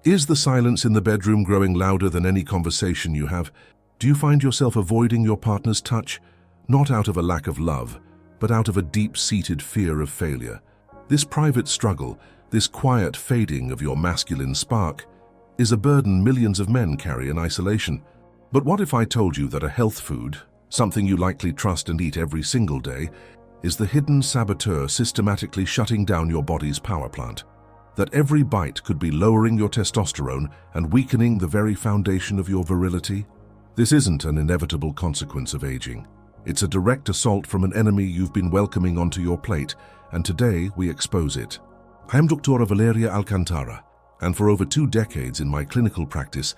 Is the silence in the bedroom growing louder than any conversation you have? Do you find yourself avoiding your partner's touch, not out of a lack of love, but out of a deep-seated fear of failure? This private struggle, this quiet fading of your masculine spark, is a burden millions of men carry in isolation. But what if I told you that a health food, something you likely trust and eat every single day, is the hidden saboteur systematically shutting down your body's power plant? That every bite could be lowering your testosterone and weakening the very foundation of your virility? This isn't an inevitable consequence of aging. It's a direct assault from an enemy you've been welcoming onto your plate, and today we expose it. I am Dr. Valeria Alcantara, and for over 2 decades in my clinical practice,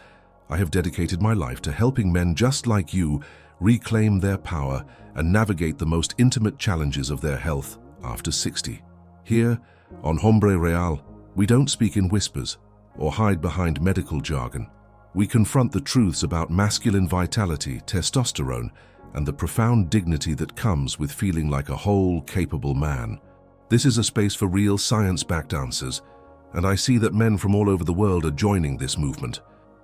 I have dedicated my life to helping men just like you reclaim their power and navigate the most intimate challenges of their health after 60. Here, on Hombre Real, we don't speak in whispers or hide behind medical jargon. We confront the truths about masculine vitality, testosterone, and the profound dignity that comes with feeling like a whole, capable man. This is a space for real science-backed answers, and I see that men from all over the world are joining this movement.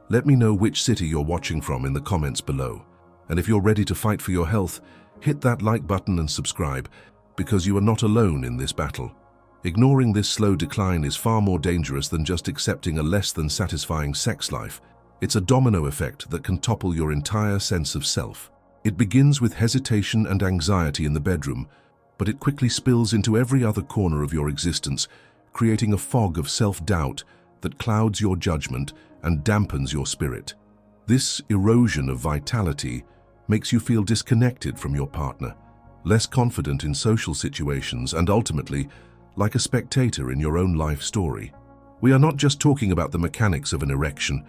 Let me know which city you're watching from in the comments below. And if you're ready to fight for your health, hit that like button and subscribe, because you are not alone in this battle. Ignoring this slow decline is far more dangerous than just accepting a less than satisfying sex life. It's a domino effect that can topple your entire sense of self. It begins with hesitation and anxiety in the bedroom, but it quickly spills into every other corner of your existence, creating a fog of self-doubt that clouds your judgment and dampens your spirit. This erosion of vitality makes you feel disconnected from your partner, less confident in social situations, and ultimately, like a spectator in your own life story. We are not just talking about the mechanics of an erection.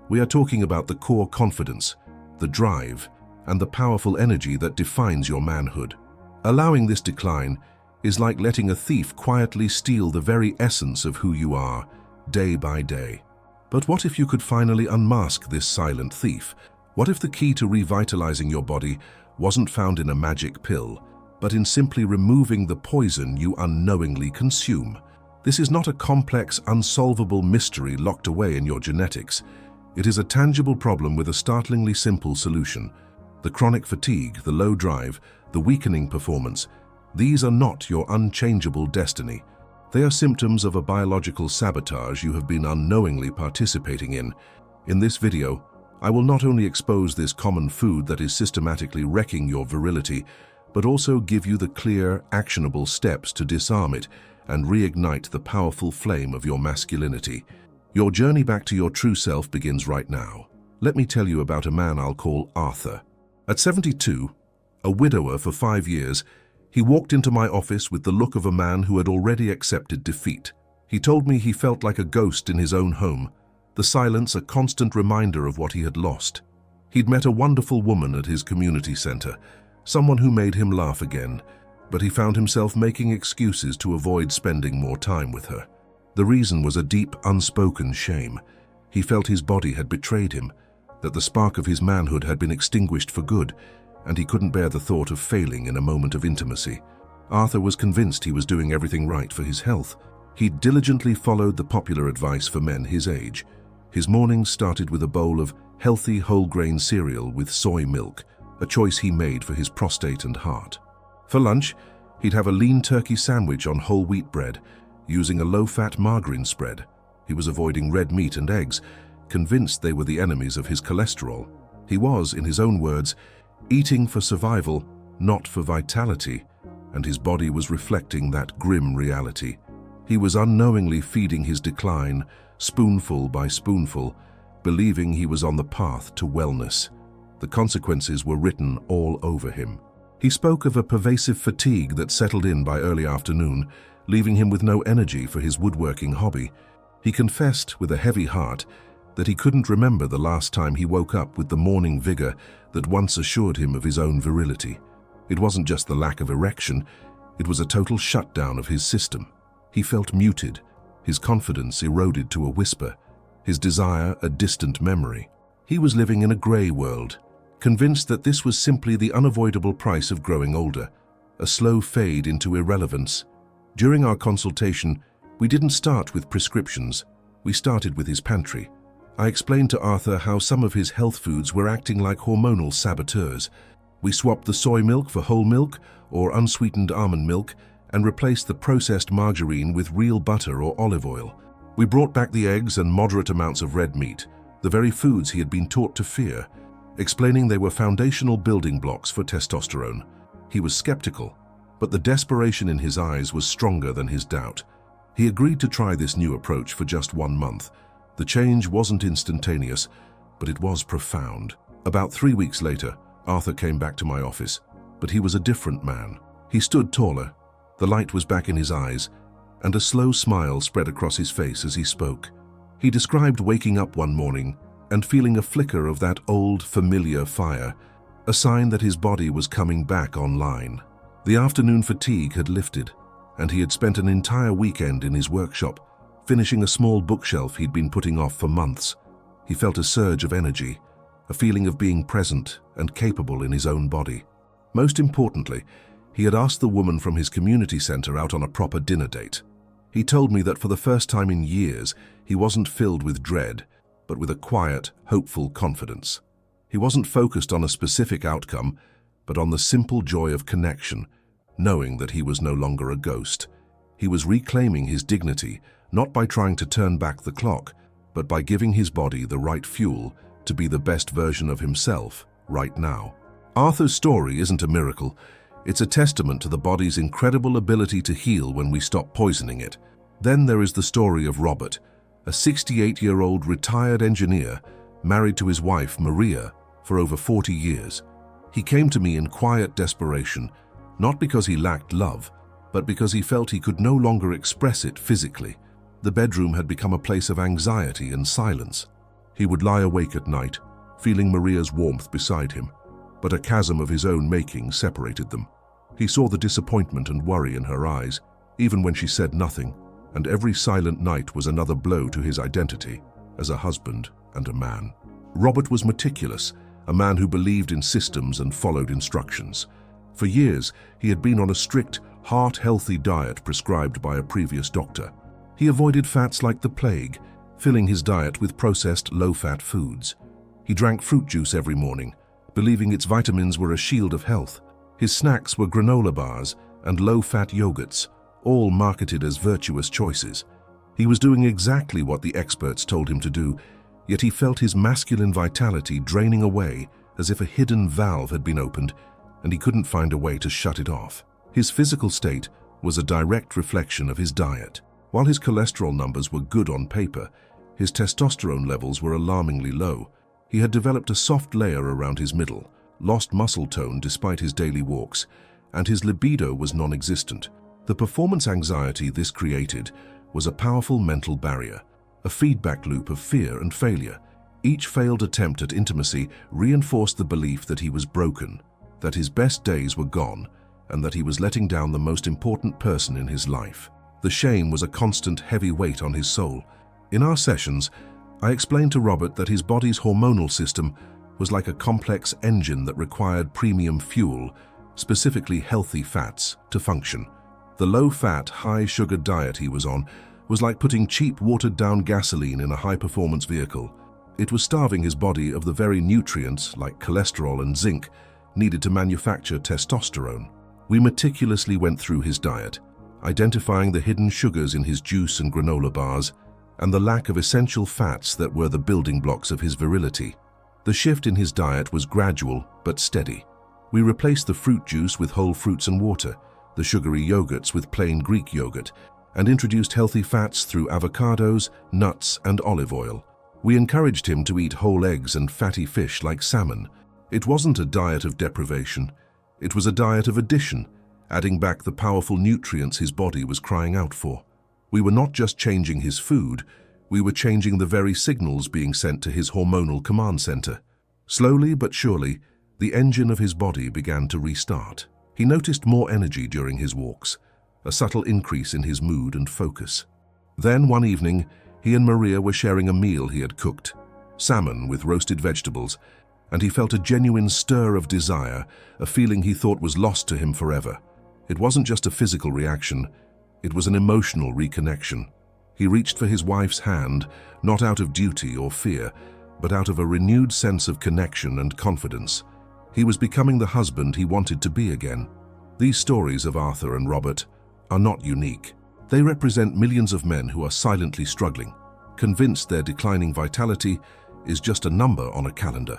We are talking about the core confidence, the drive, and the powerful energy that defines your manhood. Allowing this decline is like letting a thief quietly steal the very essence of who you are, day by day. But what if you could finally unmask this silent thief? What if the key to revitalizing your body wasn't found in a magic pill, but in simply removing the poison you unknowingly consume? This is not a complex, unsolvable mystery locked away in your genetics. It is a tangible problem with a startlingly simple solution. The chronic fatigue, the low drive, the weakening performance, these are not your unchangeable destiny. They are symptoms of a biological sabotage you have been unknowingly participating in. In this video, I will not only expose this common food that is systematically wrecking your virility, but also give you the clear, actionable steps to disarm it and reignite the powerful flame of your masculinity. Your journey back to your true self begins right now. Let me tell you about a man I'll call Arthur. At 72, a widower for 5 years, he walked into my office with the look of a man who had already accepted defeat. He told me he felt like a ghost in his own home, the silence a constant reminder of what he had lost. He'd met a wonderful woman at his community center, someone who made him laugh again, but he found himself making excuses to avoid spending more time with her. The reason was a deep, unspoken shame. He felt his body had betrayed him, that the spark of his manhood had been extinguished for good, and he couldn't bear the thought of failing in a moment of intimacy. Arthur was convinced he was doing everything right for his health. He diligently followed the popular advice for men his age. His mornings started with a bowl of healthy whole-grain cereal with soy milk, a choice he made for his prostate and heart. For lunch, he'd have a lean turkey sandwich on whole wheat bread, using a low-fat margarine spread. He was avoiding red meat and eggs, convinced they were the enemies of his cholesterol. He was, in his own words, eating for survival, not for vitality, and his body was reflecting that grim reality. He was unknowingly feeding his decline, spoonful by spoonful, believing he was on the path to wellness. The consequences were written all over him. He spoke of a pervasive fatigue that settled in by early afternoon, leaving him with no energy for his woodworking hobby. He confessed with a heavy heart that he couldn't remember the last time he woke up with the morning vigor that once assured him of his own virility. It wasn't just the lack of erection, it was a total shutdown of his system. He felt muted, his confidence eroded to a whisper, his desire a distant memory. He was living in a grey world, convinced that this was simply the unavoidable price of growing older, a slow fade into irrelevance. During our consultation, we didn't start with prescriptions. We started with his pantry. I explained to Arthur how some of his health foods were acting like hormonal saboteurs. We swapped the soy milk for whole milk or unsweetened almond milk and replaced the processed margarine with real butter or olive oil. We brought back the eggs and moderate amounts of red meat, the very foods he had been taught to fear, explaining they were foundational building blocks for testosterone. He was skeptical, but the desperation in his eyes was stronger than his doubt. He agreed to try this new approach for just 1 month. The change wasn't instantaneous, but it was profound. About 3 weeks later, Arthur came back to my office, but he was a different man. He stood taller, the light was back in his eyes, and a slow smile spread across his face as he spoke. He described waking up one morning and feeling a flicker of that old, familiar fire, a sign that his body was coming back online. The afternoon fatigue had lifted, and he had spent an entire weekend in his workshop, finishing a small bookshelf he'd been putting off for months. He felt a surge of energy, a feeling of being present and capable in his own body. Most importantly, he had asked the woman from his community center out on a proper dinner date. He told me that for the first time in years, he wasn't filled with dread, but with a quiet, hopeful confidence. He wasn't focused on a specific outcome, but on the simple joy of connection, knowing that he was no longer a ghost. He was reclaiming his dignity, not by trying to turn back the clock, but by giving his body the right fuel to be the best version of himself right now. Arthur's story isn't a miracle. It's a testament to the body's incredible ability to heal when we stop poisoning it. Then there is the story of Robert, a 68-year-old retired engineer married to his wife, Maria, for over 40 years. He came to me in quiet desperation, not because he lacked love, but because he felt he could no longer express it physically. The bedroom had become a place of anxiety and silence. He would lie awake at night, feeling Maria's warmth beside him, but a chasm of his own making separated them. He saw the disappointment and worry in her eyes, even when she said nothing, and every silent night was another blow to his identity as a husband and a man. Robert was meticulous, a man who believed in systems and followed instructions. For years, he had been on a strict, heart-healthy diet prescribed by a previous doctor. He avoided fats like the plague, filling his diet with processed, low-fat foods. He drank fruit juice every morning, believing its vitamins were a shield of health. His snacks were granola bars and low-fat yogurts, all marketed as virtuous choices. He was doing exactly what the experts told him to do, yet he felt his masculine vitality draining away as if a hidden valve had been opened and he couldn't find a way to shut it off. His physical state was a direct reflection of his diet. While his cholesterol numbers were good on paper, his testosterone levels were alarmingly low. He had developed a soft layer around his middle, lost muscle tone despite his daily walks, and his libido was non-existent. The performance anxiety this created was a powerful mental barrier, a feedback loop of fear and failure. Each failed attempt at intimacy reinforced the belief that he was broken, that his best days were gone, and that he was letting down the most important person in his life. The shame was a constant heavy weight on his soul. In our sessions, I explained to Robert that his body's hormonal system was like a complex engine that required premium fuel, specifically healthy fats, to function. The low-fat, high-sugar diet he was on was like putting cheap, watered-down gasoline in a high-performance vehicle. It was starving his body of the very nutrients, like cholesterol and zinc, needed to manufacture testosterone. We meticulously went through his diet, identifying the hidden sugars in his juice and granola bars, and the lack of essential fats that were the building blocks of his virility. The shift in his diet was gradual but steady. We replaced the fruit juice with whole fruits and water, the sugary yogurts with plain Greek yogurt, and introduced healthy fats through avocados, nuts, and olive oil. We encouraged him to eat whole eggs and fatty fish like salmon. It wasn't a diet of deprivation. It was a diet of addition, adding back the powerful nutrients his body was crying out for. We were not just changing his food, we were changing the very signals being sent to his hormonal command center. Slowly but surely, the engine of his body began to restart. He noticed more energy during his walks, a subtle increase in his mood and focus. Then one evening, he and Maria were sharing a meal he had cooked, salmon with roasted vegetables, and he felt a genuine stir of desire, a feeling he thought was lost to him forever. It wasn't just a physical reaction, it was an emotional reconnection. He reached for his wife's hand, not out of duty or fear, but out of a renewed sense of connection and confidence. He was becoming the husband he wanted to be again. These stories of Arthur and Robert are not unique. They represent millions of men who are silently struggling, convinced their declining vitality is just a number on a calendar.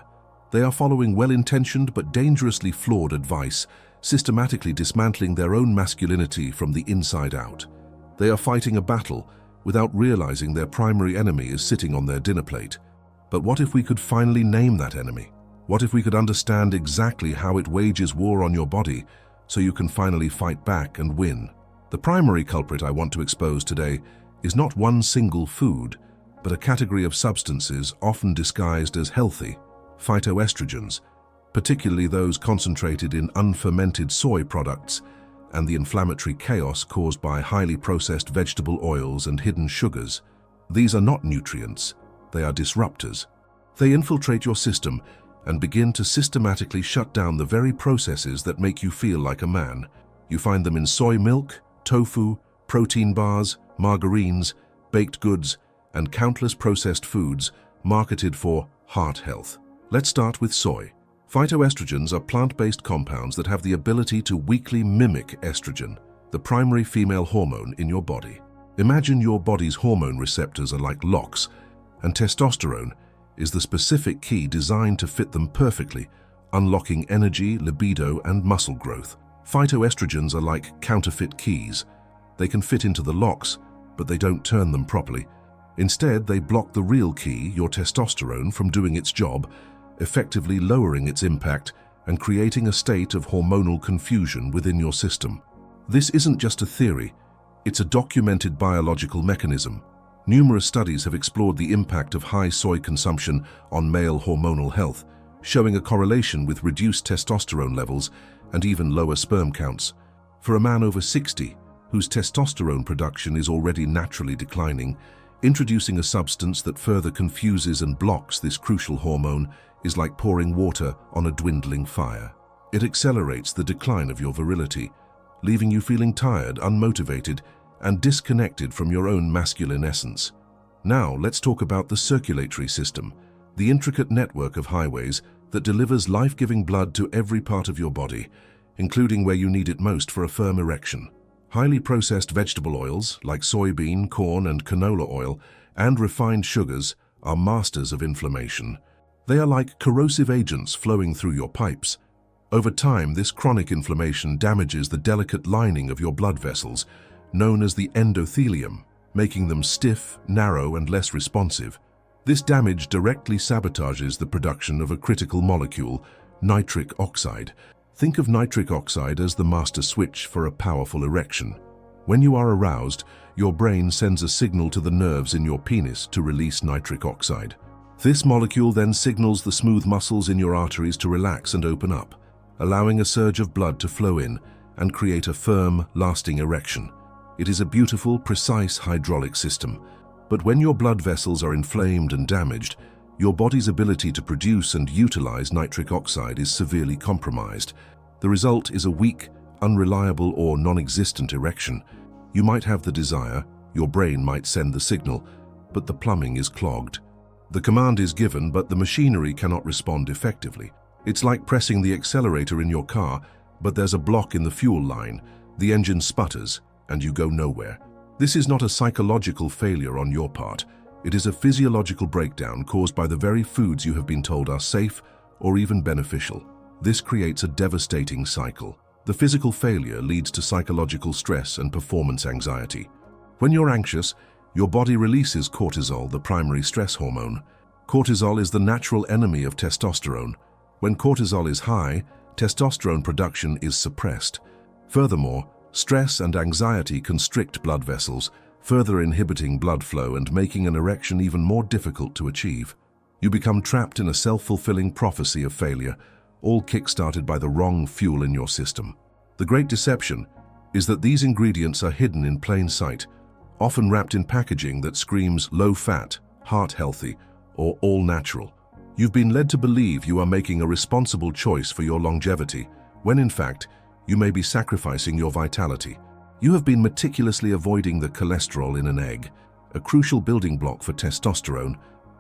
They are following well-intentioned but dangerously flawed advice, systematically dismantling their own masculinity from the inside out. They are fighting a battle without realizing their primary enemy is sitting on their dinner plate. But what if we could finally name that enemy? What if we could understand exactly how it wages war on your body so you can finally fight back and win? The primary culprit I want to expose today is not one single food, but a category of substances often disguised as healthy, phytoestrogens, particularly those concentrated in unfermented soy products and the inflammatory chaos caused by highly processed vegetable oils and hidden sugars. These are not nutrients, they are disruptors. They infiltrate your system and begin to systematically shut down the very processes that make you feel like a man. You find them in soy milk, tofu, protein bars, margarines, baked goods, and countless processed foods marketed for heart health. Let's start with soy. Phytoestrogens are plant-based compounds that have the ability to weakly mimic estrogen, the primary female hormone in your body. Imagine your body's hormone receptors are like locks, and testosterone is the specific key designed to fit them perfectly, unlocking energy, libido, and muscle growth. Phytoestrogens are like counterfeit keys. They can fit into the locks, but they don't turn them properly. Instead, they block the real key, your testosterone, from doing its job, effectively lowering its impact and creating a state of hormonal confusion within your system. This isn't just a theory, it's a documented biological mechanism. Numerous studies have explored the impact of high soy consumption on male hormonal health, showing a correlation with reduced testosterone levels and even lower sperm counts. For a man over 60, whose testosterone production is already naturally declining, introducing a substance that further confuses and blocks this crucial hormone is like pouring water on a dwindling fire. It accelerates the decline of your virility, leaving you feeling tired, unmotivated, and disconnected from your own masculine essence. Now, let's talk about the circulatory system, the intricate network of highways that delivers life-giving blood to every part of your body, including where you need it most for a firm erection. Highly processed vegetable oils, like soybean, corn, and canola oil, and refined sugars, are masters of inflammation. They are like corrosive agents flowing through your pipes. Over time, this chronic inflammation damages the delicate lining of your blood vessels, known as the endothelium, making them stiff, narrow, and less responsive. This damage directly sabotages the production of a critical molecule, nitric oxide. Think of nitric oxide as the master switch for a powerful erection. When you are aroused, your brain sends a signal to the nerves in your penis to release nitric oxide. This molecule then signals the smooth muscles in your arteries to relax and open up, allowing a surge of blood to flow in and create a firm, lasting erection. It is a beautiful, precise hydraulic system, but when your blood vessels are inflamed and damaged, your body's ability to produce and utilize nitric oxide is severely compromised. The result is a weak, unreliable, or non-existent erection. You might have the desire, your brain might send the signal, but the plumbing is clogged. The command is given, but the machinery cannot respond effectively. It's like pressing the accelerator in your car, but there's a block in the fuel line, the engine sputters, and you go nowhere. This is not a psychological failure on your part. It is a physiological breakdown caused by the very foods you have been told are safe or even beneficial. This creates a devastating cycle. The physical failure leads to psychological stress and performance anxiety. When you're anxious, your body releases cortisol, the primary stress hormone. Cortisol is the natural enemy of testosterone. When cortisol is high, testosterone production is suppressed. Furthermore, stress and anxiety constrict blood vessels, further inhibiting blood flow and making an erection even more difficult to achieve. You become trapped in a self-fulfilling prophecy of failure, all kick-started by the wrong fuel in your system. The great deception is that these ingredients are hidden in plain sight, often wrapped in packaging that screams low-fat, heart-healthy, or all-natural. You've been led to believe you are making a responsible choice for your longevity, when in fact, you may be sacrificing your vitality. You have been meticulously avoiding the cholesterol in an egg, a crucial building block for testosterone,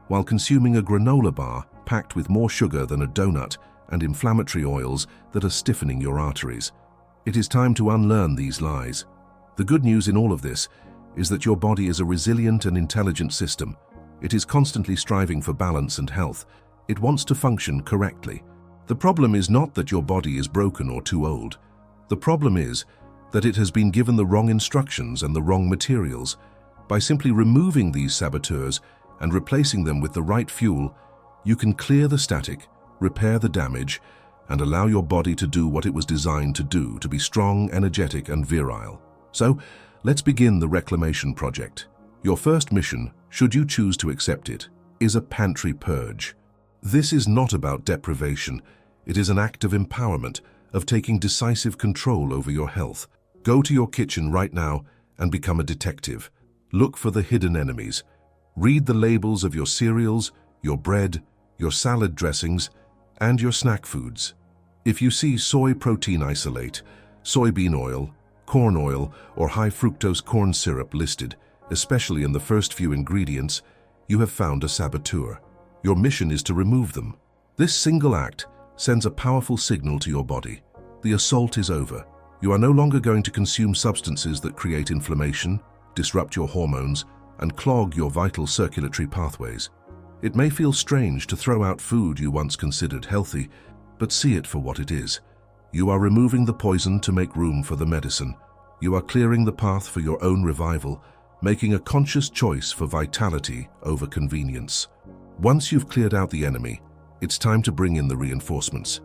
while consuming a granola bar packed with more sugar than a donut and inflammatory oils that are stiffening your arteries. It is time to unlearn these lies. The good news in all of this is that your body is a resilient and intelligent system. It is constantly striving for balance and health. It wants to function correctly. The problem is not that your body is broken or too old. The problem is that it has been given the wrong instructions and the wrong materials. By simply removing these saboteurs and replacing them with the right fuel, you can clear the static, repair the damage, and allow your body to do what it was designed to do, to be strong, energetic, and virile. So, let's begin the reclamation project. Your first mission, should you choose to accept it, is a pantry purge. This is not about deprivation. It is an act of empowerment, of taking decisive control over your health. Go to your kitchen right now and become a detective. Look for the hidden enemies. Read the labels of your cereals, your bread, your salad dressings, and your snack foods. If you see soy protein isolate, soybean oil, corn oil, or high-fructose corn syrup listed, especially in the first few ingredients, you have found a saboteur. Your mission is to remove them. This single act sends a powerful signal to your body. The assault is over. You are no longer going to consume substances that create inflammation, disrupt your hormones, and clog your vital circulatory pathways. It may feel strange to throw out food you once considered healthy, but see it for what it is. You are removing the poison to make room for the medicine. You are clearing the path for your own revival, making a conscious choice for vitality over convenience. Once you've cleared out the enemy, it's time to bring in the reinforcements.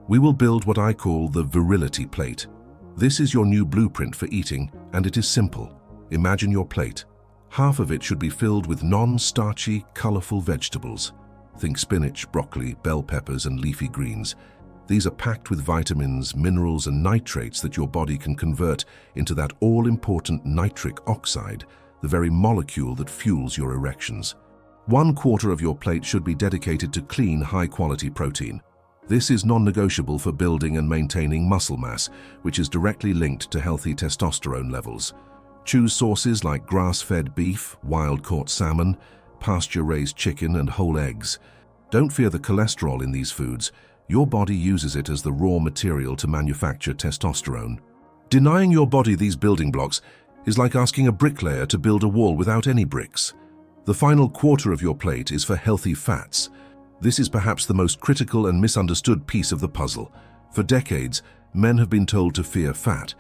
We will build what I call the Virility Plate. This is your new blueprint for eating, and it is simple. Imagine your plate. Half of it should be filled with non-starchy, colorful vegetables. Think spinach, broccoli, bell peppers, and leafy greens. These are packed with vitamins, minerals, and nitrates that your body can convert into that all-important nitric oxide, the very molecule that fuels your erections. 1/4 of your plate should be dedicated to clean, high-quality protein. This is non-negotiable for building and maintaining muscle mass, which is directly linked to healthy testosterone levels. Choose sources like grass-fed beef, wild-caught salmon, pasture-raised chicken, and whole eggs. Don't fear the cholesterol in these foods. Your body uses it as the raw material to manufacture testosterone. Denying your body these building blocks is like asking a bricklayer to build a wall without any bricks. The final 1/4 of your plate is for healthy fats. This is perhaps the most critical and misunderstood piece of the puzzle. For decades, men have been told to fear fat,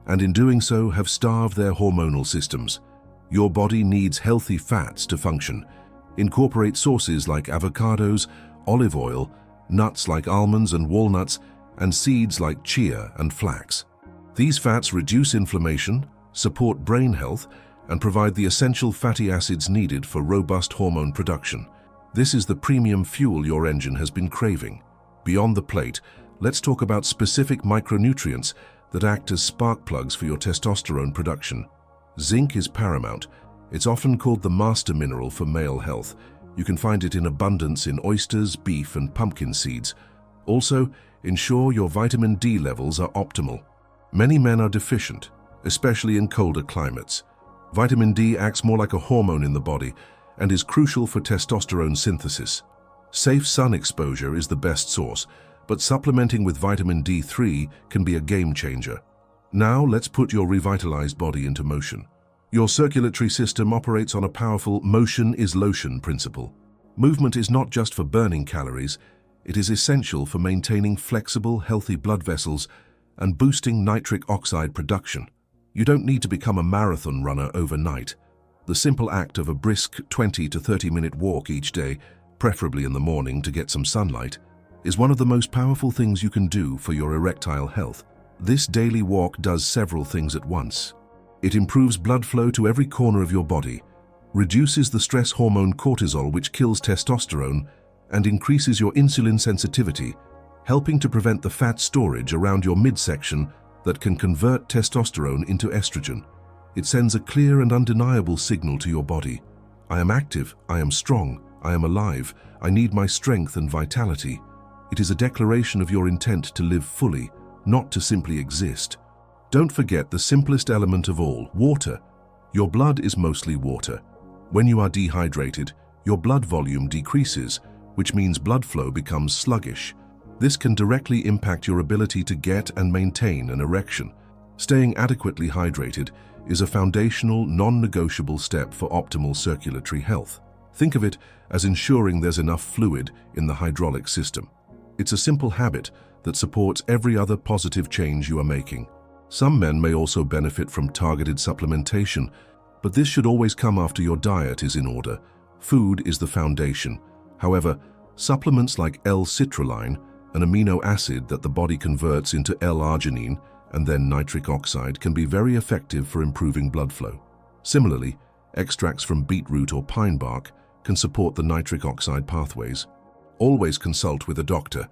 and in doing so have starved their hormonal systems. Your body needs healthy fats to function. Incorporate sources like avocados, olive oil, nuts like almonds and walnuts, and seeds like chia and flax. These fats reduce inflammation, support brain health, and provide the essential fatty acids needed for robust hormone production. This is the premium fuel your engine has been craving. Beyond the plate, let's talk about specific micronutrients that act as spark plugs for your testosterone production. Zinc is paramount. It's often called the master mineral for male health. You can find it in abundance in oysters, beef, and pumpkin seeds. Also, ensure your vitamin D levels are optimal. Many men are deficient, especially in colder climates. Vitamin D acts more like a hormone in the body and is crucial for testosterone synthesis. Safe sun exposure is the best source, but supplementing with vitamin D3 can be a game changer. Now let's put your revitalized body into motion. Your circulatory system operates on a powerful motion is lotion principle. Movement is not just for burning calories, it is essential for maintaining flexible, healthy blood vessels and boosting nitric oxide production. You don't need to become a marathon runner overnight. The simple act of a brisk 20 to 30-minute walk each day, preferably in the morning to get some sunlight, is one of the most powerful things you can do for your erectile health. This daily walk does several things at once. It improves blood flow to every corner of your body, reduces the stress hormone cortisol which kills testosterone, and increases your insulin sensitivity, helping to prevent the fat storage around your midsection that can convert testosterone into estrogen. It sends a clear and undeniable signal to your body. I am active, I am strong, I am alive, I need my strength and vitality. It is a declaration of your intent to live fully, not to simply exist. Don't forget the simplest element of all, water. Your blood is mostly water. When you are dehydrated, your blood volume decreases, which means blood flow becomes sluggish. This can directly impact your ability to get and maintain an erection. Staying adequately hydrated is a foundational, non-negotiable step for optimal circulatory health. Think of it as ensuring there's enough fluid in the hydraulic system. It's a simple habit that supports every other positive change you are making. Some men may also benefit from targeted supplementation, but this should always come after your diet is in order. Food is the foundation. However, supplements like L-citrulline, an amino acid that the body converts into L-arginine and then nitric oxide, can be very effective for improving blood flow. Similarly, extracts from beetroot or pine bark can support the nitric oxide pathways. Always consult with a doctor,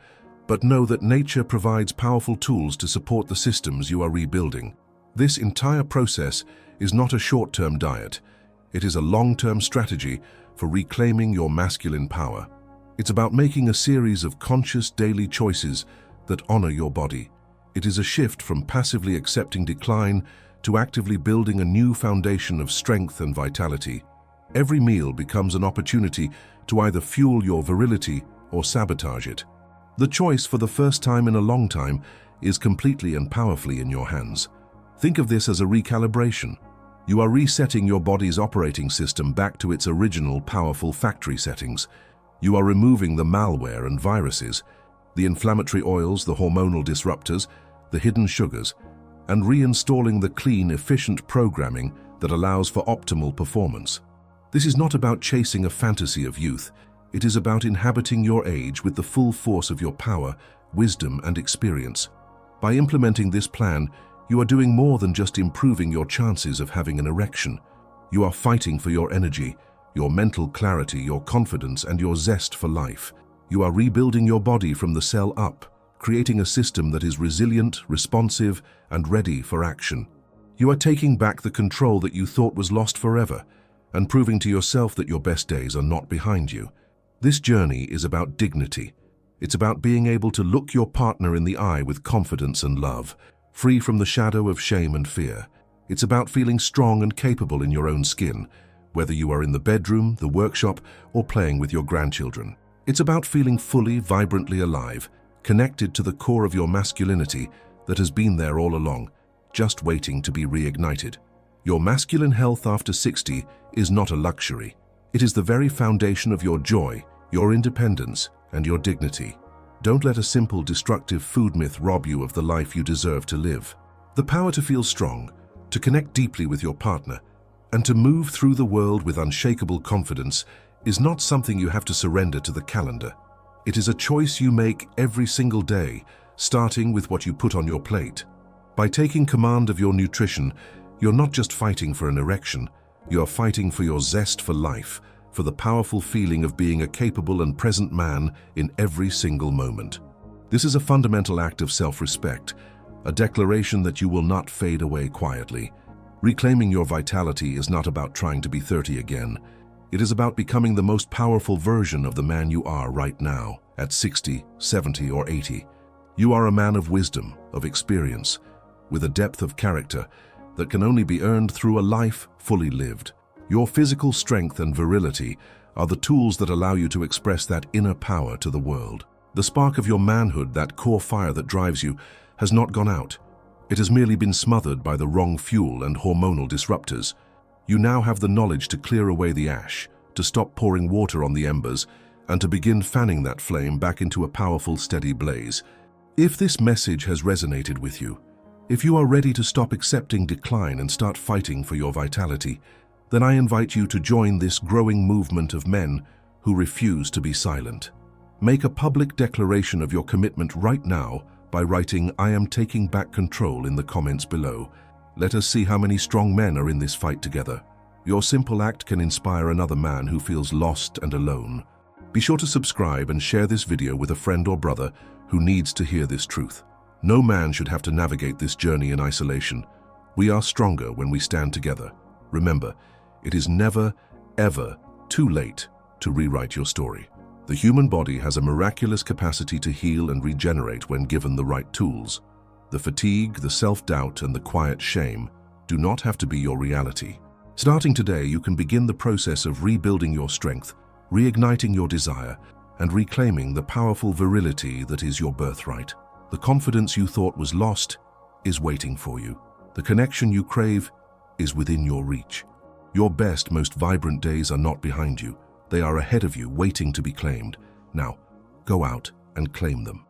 but know that nature provides powerful tools to support the systems you are rebuilding. This entire process is not a short-term diet. It is a long-term strategy for reclaiming your masculine power. It's about making a series of conscious daily choices that honor your body. It is a shift from passively accepting decline to actively building a new foundation of strength and vitality. Every meal becomes an opportunity to either fuel your virility or sabotage it. The choice, for the first time in a long time, is completely and powerfully in your hands. Think of this as a recalibration. You are resetting your body's operating system back to its original powerful factory settings. You are removing the malware and viruses, the inflammatory oils, the hormonal disruptors, the hidden sugars, and reinstalling the clean, efficient programming that allows for optimal performance. This is not about chasing a fantasy of youth. It is about inhabiting your age with the full force of your power, wisdom, and experience. By implementing this plan, you are doing more than just improving your chances of having an erection. You are fighting for your energy, your mental clarity, your confidence, and your zest for life. You are rebuilding your body from the cell up, creating a system that is resilient, responsive, and ready for action. You are taking back the control that you thought was lost forever, and proving to yourself that your best days are not behind you. This journey is about dignity. It's about being able to look your partner in the eye with confidence and love, free from the shadow of shame and fear. It's about feeling strong and capable in your own skin, whether you are in the bedroom, the workshop, or playing with your grandchildren. It's about feeling fully, vibrantly alive, connected to the core of your masculinity that has been there all along, just waiting to be reignited. Your masculine health after 60 is not a luxury. It is the very foundation of your joy, your independence, and your dignity. Don't let a simple, destructive food myth rob you of the life you deserve to live. The power to feel strong, to connect deeply with your partner, and to move through the world with unshakable confidence is not something you have to surrender to the calendar. It is a choice you make every single day, starting with what you put on your plate. By taking command of your nutrition, you're not just fighting for an erection, you're fighting for your zest for life, for the powerful feeling of being a capable and present man in every single moment. This is a fundamental act of self-respect, a declaration that you will not fade away quietly. Reclaiming your vitality is not about trying to be 30 again. It is about becoming the most powerful version of the man you are right now, at 60, 70, or 80. You are a man of wisdom, of experience, with a depth of character that can only be earned through a life fully lived. Your physical strength and virility are the tools that allow you to express that inner power to the world. The spark of your manhood, that core fire that drives you, has not gone out. It has merely been smothered by the wrong fuel and hormonal disruptors. You now have the knowledge to clear away the ash, to stop pouring water on the embers, and to begin fanning that flame back into a powerful, steady blaze. If this message has resonated with you, if you are ready to stop accepting decline and start fighting for your vitality, then I invite you to join this growing movement of men who refuse to be silent. Make a public declaration of your commitment right now by writing "I am taking back control" in the comments below. Let us see how many strong men are in this fight together. Your simple act can inspire another man who feels lost and alone. Be sure to subscribe and share this video with a friend or brother who needs to hear this truth. No man should have to navigate this journey in isolation. We are stronger when we stand together. Remember, it is never, ever too late to rewrite your story. The human body has a miraculous capacity to heal and regenerate when given the right tools. The fatigue, the self-doubt, and the quiet shame do not have to be your reality. Starting today, you can begin the process of rebuilding your strength, reigniting your desire, and reclaiming the powerful virility that is your birthright. The confidence you thought was lost is waiting for you. The connection you crave is within your reach. Your best, most vibrant days are not behind you. They are ahead of you, waiting to be claimed. Now, go out and claim them.